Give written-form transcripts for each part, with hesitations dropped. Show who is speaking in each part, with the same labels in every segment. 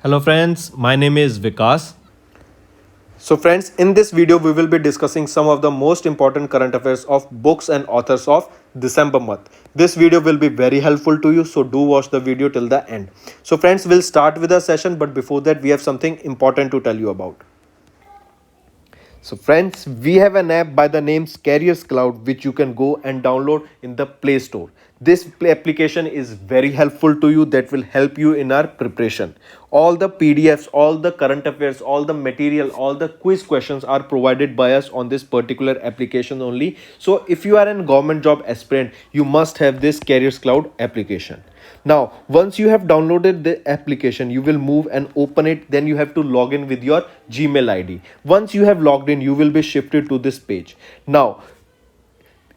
Speaker 1: Hello friends, my name is Vikas.
Speaker 2: So friends, in this video we will be discussing some of the most important current affairs of books and authors of December month. This video will be very helpful to you, so do watch the video till the end. So friends, we'll start with the session, but before that we have something important to tell you about. So friends, we have an app by the name Carriers Cloud which you can go and download in the Play Store. This application is very helpful to you, that will help you in our preparation. All the PDFs, all the current affairs, all the material, all the quiz questions are provided by us on this particular application only. So if you are an government job aspirant, you must have this Carriers Cloud application. Now, once you have downloaded the application, you will move and open it. Then you have to log in with your Gmail ID. Once you have logged in, you will be shifted to this page. Now,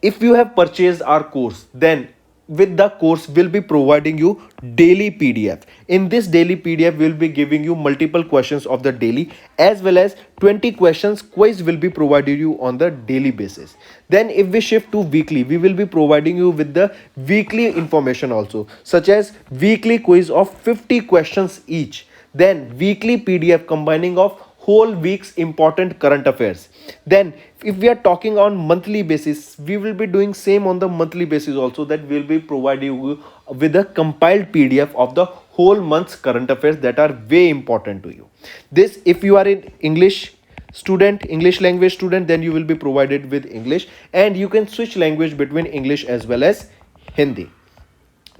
Speaker 2: if you have purchased our course, then with the course will be providing you daily PDF. In this daily PDF we will be giving you multiple questions of the daily, as well as 20 questions quiz will be provided you on the daily basis. Then if we shift to weekly, we will be providing you with the weekly information also, such as weekly quiz of 50 questions each, then weekly PDF combining of whole week's important current affairs. Then if we are talking on monthly basis, we will be doing same on the monthly basis also, that will be providing you with a compiled PDF of the whole month's current affairs that are way important to you. This, if you are in English language student, then you will be provided with English, and you can switch language between English as well as Hindi.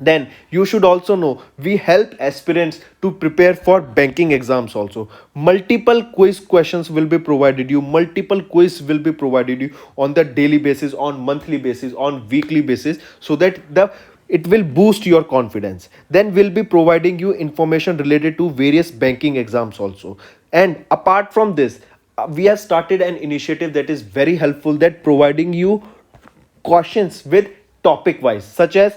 Speaker 2: Then you should also know we help aspirants to prepare for banking exams also. Multiple quiz questions will be provided you, multiple quiz will be provided you on the daily basis, on monthly basis, on weekly basis, so that it will boost your confidence. Then we'll be providing you information related to various banking exams also. And apart from this, we have started an initiative that is very helpful, that providing you questions with topic wise, such as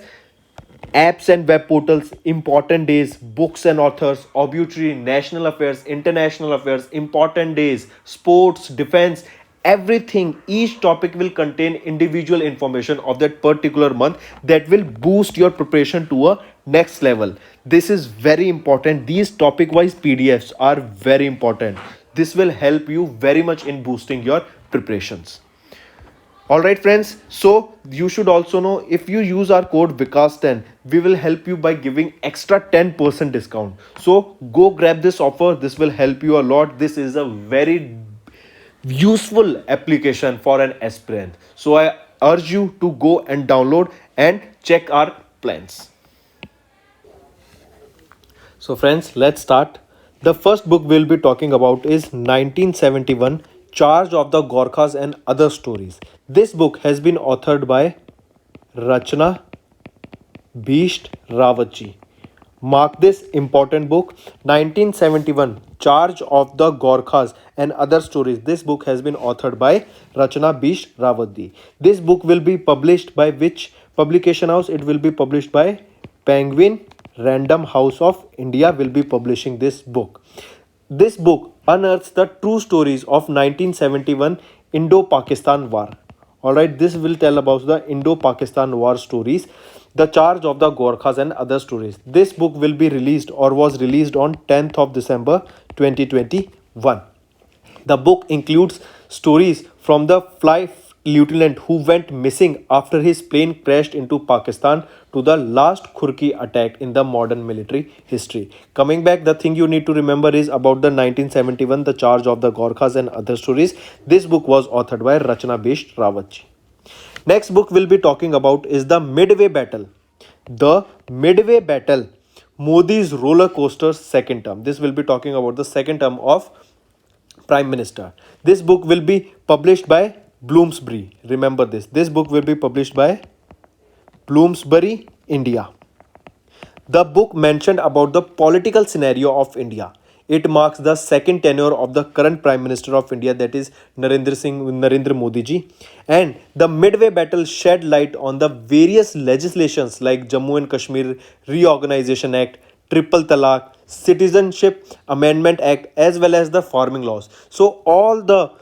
Speaker 2: apps and web portals, important days, books and authors, obituary, national affairs, international affairs, important days, sports, defense, everything. Each topic will contain individual information of that particular month that will boost your preparation to a next level. This is very important. These topic wise PDFs are very important. This will help you very much in boosting your preparations. Alright friends, so you should also know, if you use our code Vikas10, we will help you by giving extra 10% discount. So go grab this offer, this will help you a lot. This is a very useful application for an aspirant. So I urge you to go and download and check our plans. So friends, let's start. The first book we'll be talking about is 1971, Charge of the Gorkhas and Other Stories. This book has been authored by Rachna Bhisht Rawatji. Mark this important book, 1971, Charge of the Gorkhas and Other Stories. This book has been authored by Rachna Bhisht Rawatji. This book will be published by which publication house? It will be published by Penguin Random House of India will be publishing this book. This book unearths the true stories of 1971 Indo-Pakistan War. Alright, this will tell about the Indo-Pakistan War stories, the Charge of the Gorkhas and Other Stories. This book will be released or was released on 10th of December 2021. The book includes stories from the flight lieutenant who went missing after his plane crashed into Pakistan to the last Khurki attack in the modern military history. Coming back, the thing you need to remember is about the 1971, the Charge of the Gorkhas and Other Stories. This book was authored by Rachna Bhisht Rawatji. Next book we'll be talking about is the Midway Battle. The Midway Battle, Modi's roller coaster second term. This will be talking about the second term of Prime Minister. This book will be published by Bloomsbury. Remember this. This book will be published by Bloomsbury, India. The book mentioned about the political scenario of India. It marks the second tenure of the current Prime Minister of India, that is Narendra Modi ji. And the Midway Battle shed light on the various legislations like Jammu and Kashmir Reorganization Act, Triple Talaq, Citizenship Amendment Act, as well as the farming laws. So all the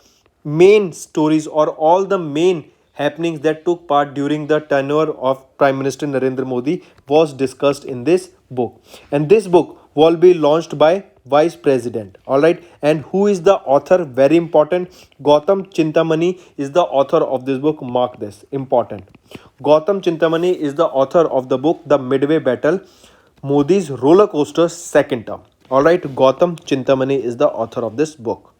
Speaker 2: main stories or all the main happenings that took part during the tenure of Prime Minister Narendra Modi was discussed in this book. And this book will be launched by vice president. All right, and who is the author? Very important. Gautam Chintamani is the author of this book. Mark this, important. Gautam Chintamani is the author of the book The Midway Battle, Modi's roller coaster second term. All right, Gautam Chintamani is the author of this book.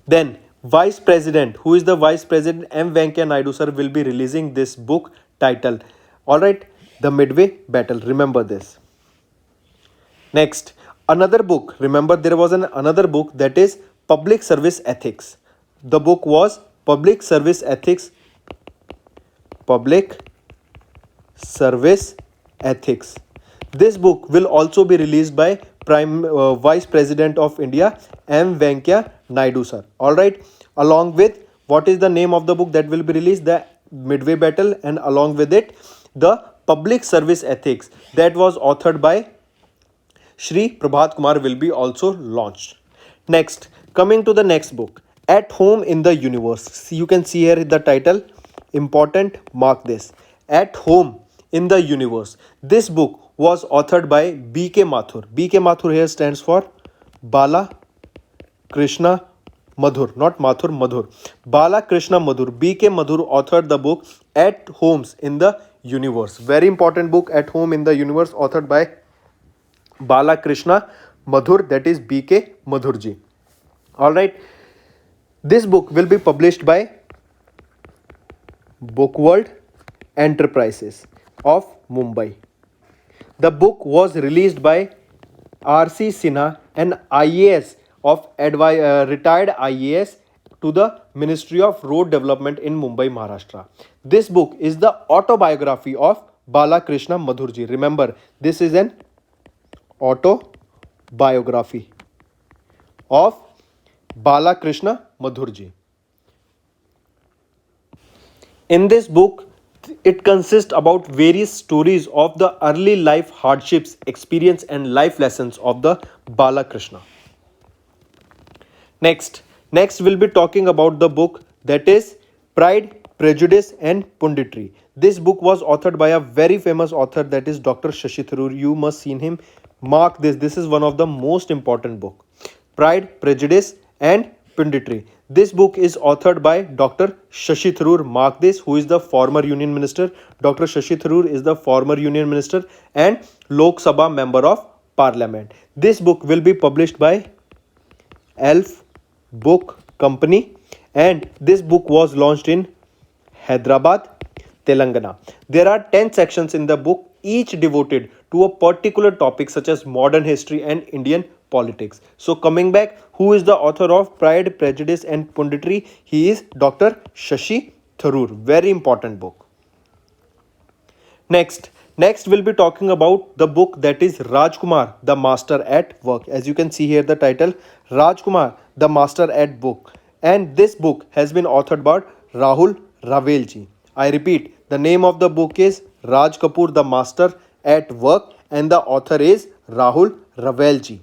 Speaker 2: Then vice president, who is the vice president? M Venkaiah Naidu sir will be releasing this book title. All right, The Midway Battle. Remember this. Next, another book. Remember, there was another book, that is Public Service Ethics. The book was Public Service Ethics. Public Service Ethics. This book will also be released by Vice President of India, M Venkaiah Naidu sir. All right, along with, what is the name of the book that will be released? The Midway Battle, and along with it, the Public Service Ethics, that was authored by Shri Prabhat Kumar, will be also launched. Next, coming to the next book, At Home in the Universe. You can see here the title, important, mark this. At Home in the Universe. This book was authored by B.K. Mathur. B.K. Mathur here stands for Bala Krishna Madhur, not Mathur, Madhur. Bala Krishna Madhur. B.K. Madhur authored the book At Homes in the Universe. Very important book, At Home in the Universe, authored by Bala Krishna Madhur, that is B.K. Madhurji. All right. This book will be published by Bookworld Enterprises of Mumbai. The book was released by R.C. Sinha, an IAS of retired IAS to the Ministry of Road Development in Mumbai, Maharashtra. This book is the autobiography of Bala Krishna Madhurji. Remember, this is an autobiography of Bala Krishna Madhurji. In this book, it consists about various stories of the early life hardships, experience and life lessons of the Bala Krishna. Next we'll be talking about the book, that is Pride, Prejudice and Punditry. This book was authored by a very famous author, that is Dr. Shashi Tharoor. You must seen him. Mark this. This is one of the most important book. Pride, Prejudice and Punditry. This book is authored by Dr. Shashi Tharoor. Mark this, who is the former Union Minister. Dr. Shashi Tharoor is the former Union Minister and Lok Sabha Member of Parliament. This book will be published by Elf Book Company, and this book was launched in Hyderabad, Telangana. There are 10 sections in the book, each devoted to a particular topic such as modern history and Indian politics. So coming back, who is the author of Pride, Prejudice and Punditry? He is Dr. Shashi Tharoor. Very important book. Next we'll be talking about the book, that is Rajkumar, the Master at Work. As you can see here the title, Rajkumar, the Master at Work. And this book has been authored by Rahul Ravelji. I repeat, the name of the book is Raj Kapoor, the Master at Work, and the author is Rahul Ravelji.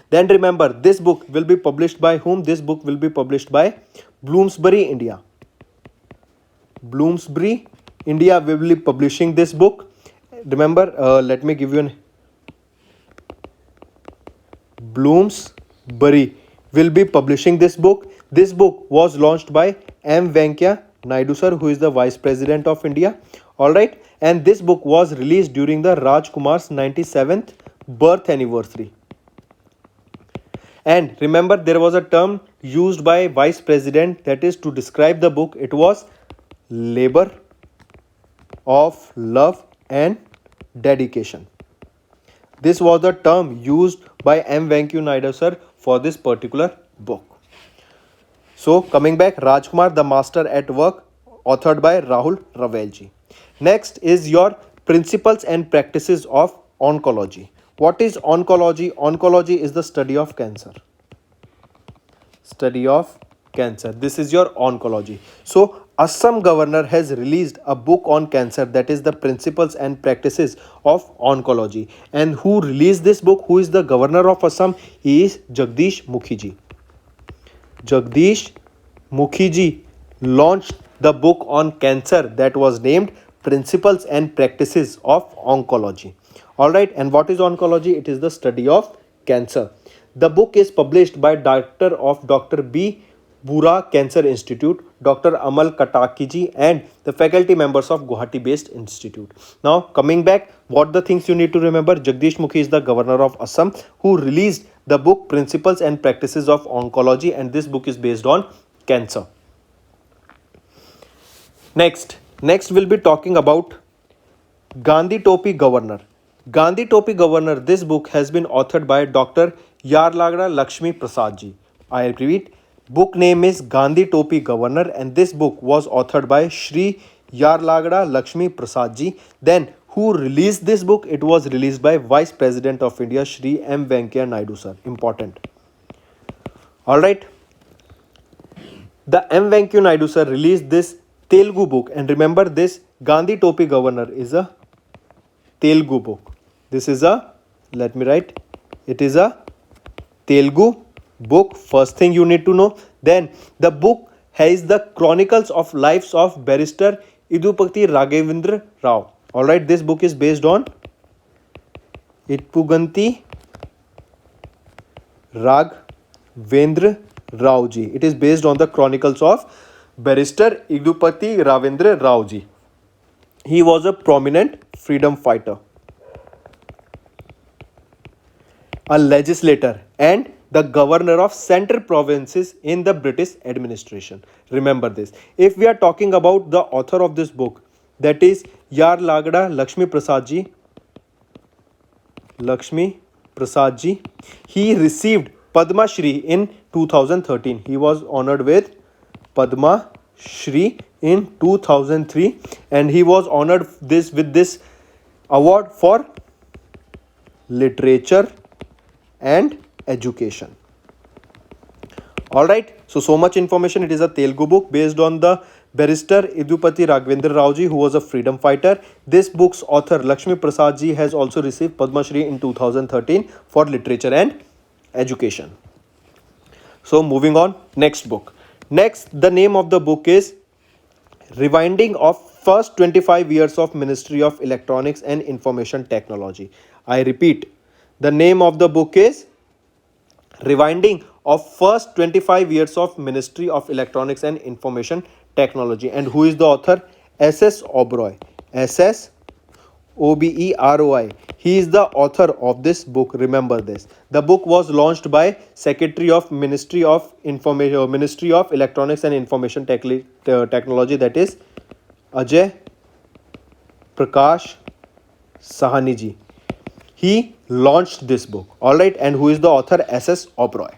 Speaker 2: Then remember, this book will be published by whom? This book will be published by Bloomsbury, India. Bloomsbury, India will be publishing this book. Remember, let me give you an Bloomsbury will be publishing this book. This book was launched by M Venkaiah Naidu sir, who is the Vice President of India. All right, and this book was released during the Rajkumar's 97th birth anniversary. And remember, there was a term used by Vice President, that is to describe the book. It was labor of love and dedication. This was the term used by M Venkaiah Naidu sir for this particular book. So coming back, Rajkumar, the Master at Work, authored by Rahul Ravelji. Next is your principles and practices of oncology. What is oncology? Oncology is the study of cancer. Study of cancer. This is your oncology. So Assam governor has released a book on cancer, that is the principles and practices of oncology. And who released this book? Who is the governor of Assam? He is Jagdish Mukhiji. Jagdish Mukhiji launched the book on cancer that was named Principles and Practices of Oncology. All right, and what is oncology? It is the study of cancer. The book is published by Dr. B. Bura Cancer Institute, Dr. Amal Katakiji, and the faculty members of Guwahati based institute. Now, coming back, what the things you need to remember: Jagdish Mukhi is the governor of Assam who released the book Principles and Practices of Oncology, and this book is based on cancer. Next we'll be talking about Gandhi Topi Governor. Gandhi Topi Governor, this book has been authored by Dr. Yarlagda Lakshmi Prasad ji. I repeat, book name is Gandhi Topi Governor, and this book was authored by Shri Yarlagda Lakshmi Prasad ji. Then who released this book? It was released by Vice President of India Shri M. Venkaiah Naidu sir. Important. All right. The M. Venkaiah Naidu sir released this Telugu book, and remember this Gandhi Topi Governor is a Telugu book. This is a, let me write, it is a Telugu book. First thing you need to know. Then the book has the chronicles of lives of barrister Idupati Raghavendra Rao. Alright, this book is based on Idupati Raghavendra Rao ji. It is based on the chronicles of barrister Idupati Ravindra Rao ji. He was a prominent freedom fighter, a legislator, and the governor of central provinces in the British administration. Remember this. If we are talking about the author of this book, that is Yarlagda Lakshmi Prasad ji, he received Padma Shri in 2013. He was honored with Padma Shri in 2003, and he was honored with this award for literature and education. All right, so much information. It is a Telugu book based on the barrister Idupati Raghavendra Rao ji, who was a freedom fighter. This book's author Lakshmi Prasad ji has also received Padma Shri in 2013 for literature and education. So moving on, next book. Next, the name of the book is Rewinding of First 25 Years of Ministry of Electronics and Information Technology. I repeat, the name of the book is Rewinding of First 25 Years of Ministry of Electronics and Information Technology. And who is the author? S.S. Oberoi. S.S. Oberoi. He is the author of this book. Remember this. The book was launched by Secretary of Ministry of Information, Ministry of Electronics and Information Technology, that is Ajay Prakash Sahani ji. He launched this book. All right, and who is the author? S.S. Oberoi.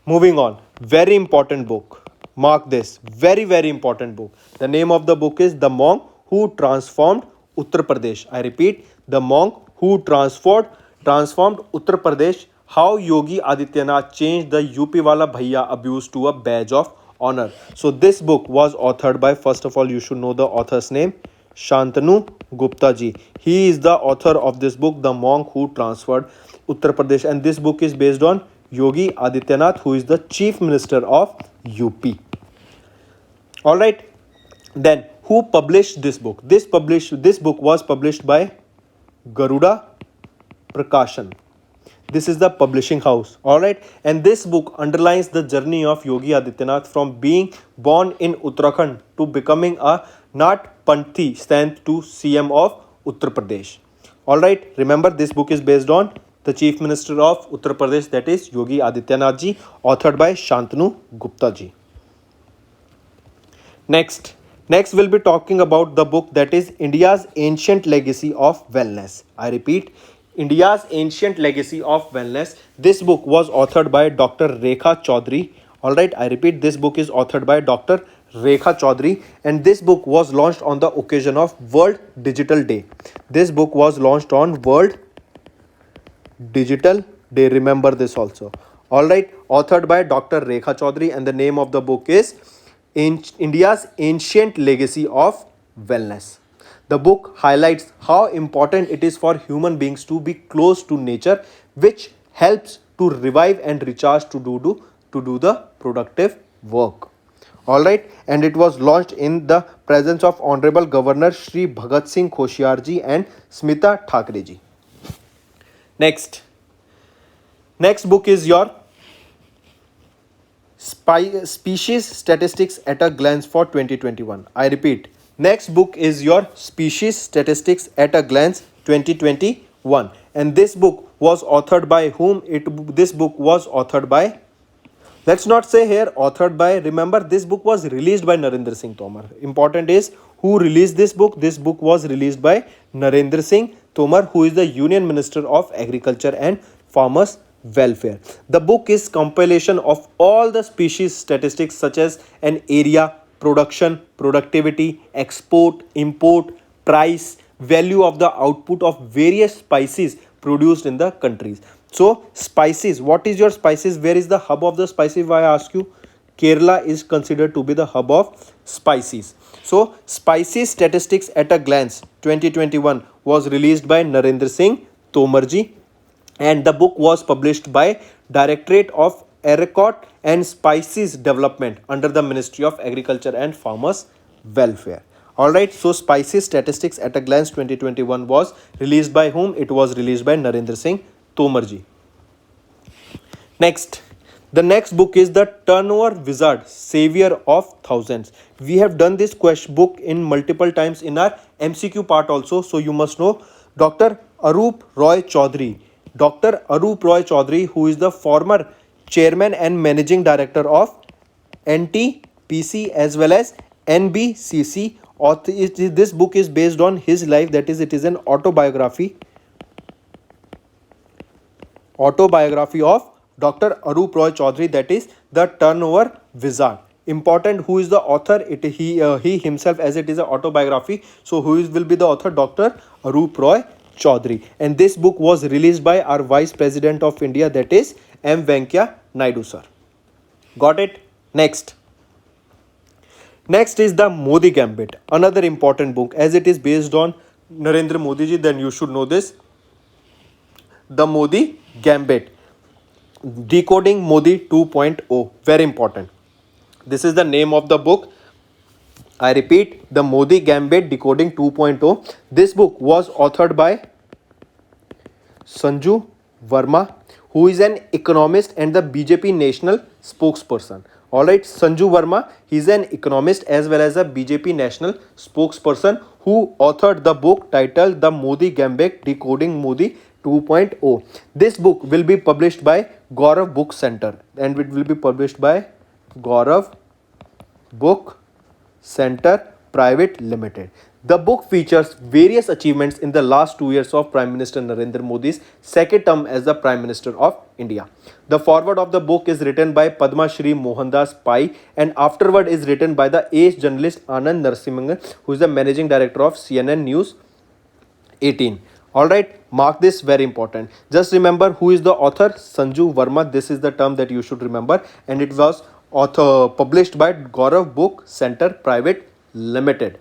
Speaker 2: Moving on, very important book. Mark this, very important book. The name of the book is The Monk Who Transformed Uttar Pradesh. I repeat, The Monk Who Transformed Uttar Pradesh, How Yogi Adityanath Changed the UP Wala Bhaiya Abuse to a Badge of Honor. So this book was authored by, first of all, you should know the author's name, Shantanu Gupta ji. He is the author of this book, The Monk Who Transformed Uttar Pradesh, and this book is based on Yogi Adityanath, who is the Chief Minister of UP. All right. Then, who published this book? This book was published by Garuda Prakashan. This is the publishing house. All right. And this book underlines the journey of Yogi Adityanath from being born in Uttarakhand to becoming a Natpanthi Saint to CM of Uttar Pradesh. All right. Remember, this book is based on the Chief Minister of Uttar Pradesh, that is Yogi Adityanath ji, authored by Shantanu Gupta ji. Next we'll be talking about the book that is India's Ancient Legacy of Wellness. I repeat, India's Ancient Legacy of Wellness. This book was authored by Dr. Rekha Chaudhary. Alright, I repeat, this book is authored by Dr. Rekha Chaudhary, and this book was launched on the occasion of World Digital Day. This book was launched on World Digital Day. Remember this also. Alright, authored by Dr. Rekha Chaudhary, and the name of the book is India's Ancient Legacy of Wellness. The book highlights how important it is for human beings to be close to nature, which helps to revive and recharge to do the productive work. All right, and it was launched in the presence of Honorable Governor Shri Bhagat Singh Koshyar ji and Smita Thakre ji. Next book is your Species Statistics at a Glance for 2021. I repeat, next book is your Species Statistics at a Glance 2021, and this book was authored by whom? This book was authored by, let's not say here authored by, remember this book was released by Narendra Singh Tomar. Important is who released this book. This book was released by Narendra Singh Tomar, who is the Union Minister of Agriculture and Farmers Welfare. The book is compilation of all the species statistics such as an area, production, productivity, export, import, price, value of the output of various spices produced in the countries. So spices, what is your spices? Where is the hub of the spices? If I ask you, Kerala is considered to be the hub of spices. So Spices Statistics at a Glance 2021 was released by Narendra Singh Tomarji, and the book was published by Directorate of ERCOT and Spices Development under the Ministry of Agriculture and Farmers Welfare. Alright, so Spices Statistics at a Glance 2021 was released by whom? It was released by Narendra Singh Tomarji. Next, the next book is The Turnover Wizard, Savior of Thousands. We have done this book in multiple times in our MCQ part also, so you must know Dr. Arup Roy Chaudhary. Dr. Arup Roy Chaudhary, who is the former chairman and managing director of NTPC as well as NBCC. This book is based on his life, that is, it is an autobiography of Dr. Arup Roy Chaudhary, that is The Turnover Wizard. Important, who is the author? He himself, as it is an autobiography. So who will be the author? Dr. Arup Roy Chaudhary. And this book was released by our Vice President of India, that is M. Venkaiah Naidu sir. Got it? Next is the Modi Gambit, another important book, as it is based on Narendra Modi ji, then you should know this. The Modi Gambit, Decoding Modi 2.0, very important. This is the name of the book. I repeat, The Modi Gambit, Decoding 2.0. This book was authored by Sanju Verma, who is an economist and the BJP national spokesperson. Alright, Sanju Verma, he is an economist as well as a BJP national spokesperson who authored the book titled The Modi Gambit, Decoding Modi 2.0. This book will be published by Gaurav Book Center, and it will be published by Gaurav Book Center Private Limited. The book features various achievements in the last 2 years of Prime Minister Narendra Modi's second term as the Prime Minister of India. The foreword of the book is written by Padma Shri Mohandas Pai, and afterward is written by the ace journalist Anand Narasimhan, who is the Managing Director of CNN News 18. Alright, mark this, very important. Just remember who is the author, Sanju Verma. This is the term that you should remember, and it was published by Gaurav Book Center Private Limited.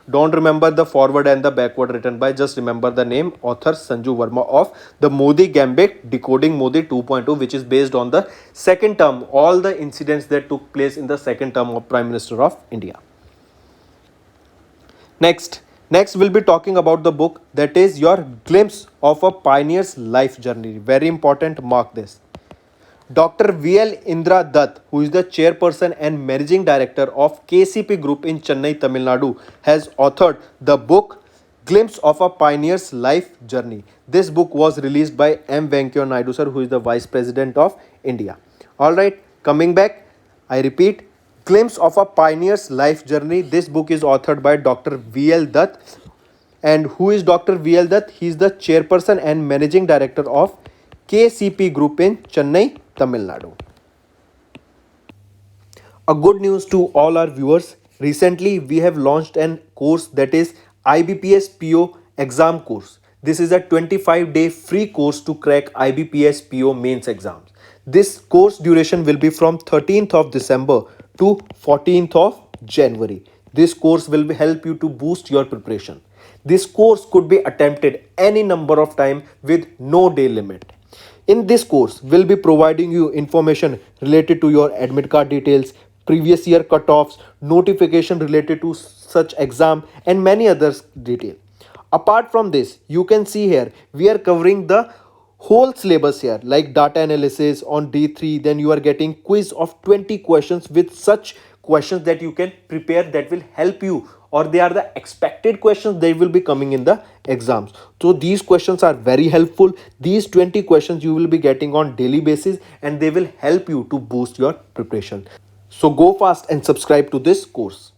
Speaker 2: Don't remember the forward and the backward written by, just remember the name, author Sanju Verma of The Modi Gambit, Decoding Modi 2.0, which is based on the second term, all the incidents that took place in the second term of Prime Minister of India. Next we'll be talking about the book that is your Glimpse of a Pioneer's Life Journey. Very important, mark this. Dr. V.L. Indra Dutt, who is the chairperson and managing director of KCP Group in Chennai, Tamil Nadu, has authored the book Glimpse of a Pioneer's Life Journey. This book was released by M. Venkaiah Naidu sir, who is the Vice President of India. Alright, coming back, I repeat, Glimpse of a Pioneer's Life Journey. This book is authored by Dr. V.L. Dutt. And who is Dr. V.L. Dutt? He is the chairperson and managing director of KCP Group in Chennai, Tamil Nadu. A good news to all our viewers. Recently, we have launched an course that is IBPS PO exam course. This is a 25-day free course to crack IBPS PO mains exams. This course duration will be from 13th of December to 14th of January. This course will help you to boost your preparation. This course could be attempted any number of times with no day limit. In this course, we'll be providing you information related to your admit card details, previous year cutoffs, notification related to such exam, and many others detail. Apart from this, you can see here we are covering the whole syllabus here, like data analysis on D3. Then you are getting quiz of 20 questions with such questions that you can prepare, that will help you, or they are the expected questions they will be coming in the exams. So these questions are very helpful. These 20 questions you will be getting on daily basis, and they will help you to boost your preparation. So go fast and subscribe to this course.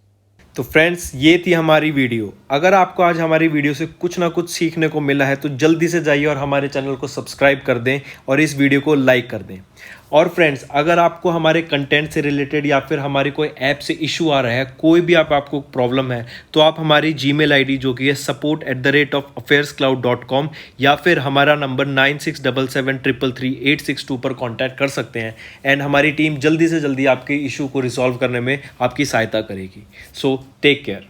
Speaker 1: तो friends, ये थी हमारी video. अगर आपको आज हमारी video से कुछ ना कुछ सीखने को मिला है तो जल्दी से जाइए और हमारे चैनल को सब्सक्राइब कर दें और इस वीडियो को लाइक कर दें। और फ्रेंड्स, अगर आपको हमारे कंटेंट से रिलेटेड या फिर हमारी कोई ऐप से इशू आ रहा है, कोई भी आपको प्रॉब्लम है, तो आप हमारी जीमेल आईडी जो कि है support@affairscloud.com या फिर हमारा नंबर 9677333862 पर कॉन्टैक्ट कर सकते हैं। एंड हमारी टीम जल्दी से जल्दी आपके इशू को रिजॉल्व करने में आपकी सहायता करेगी। So take care.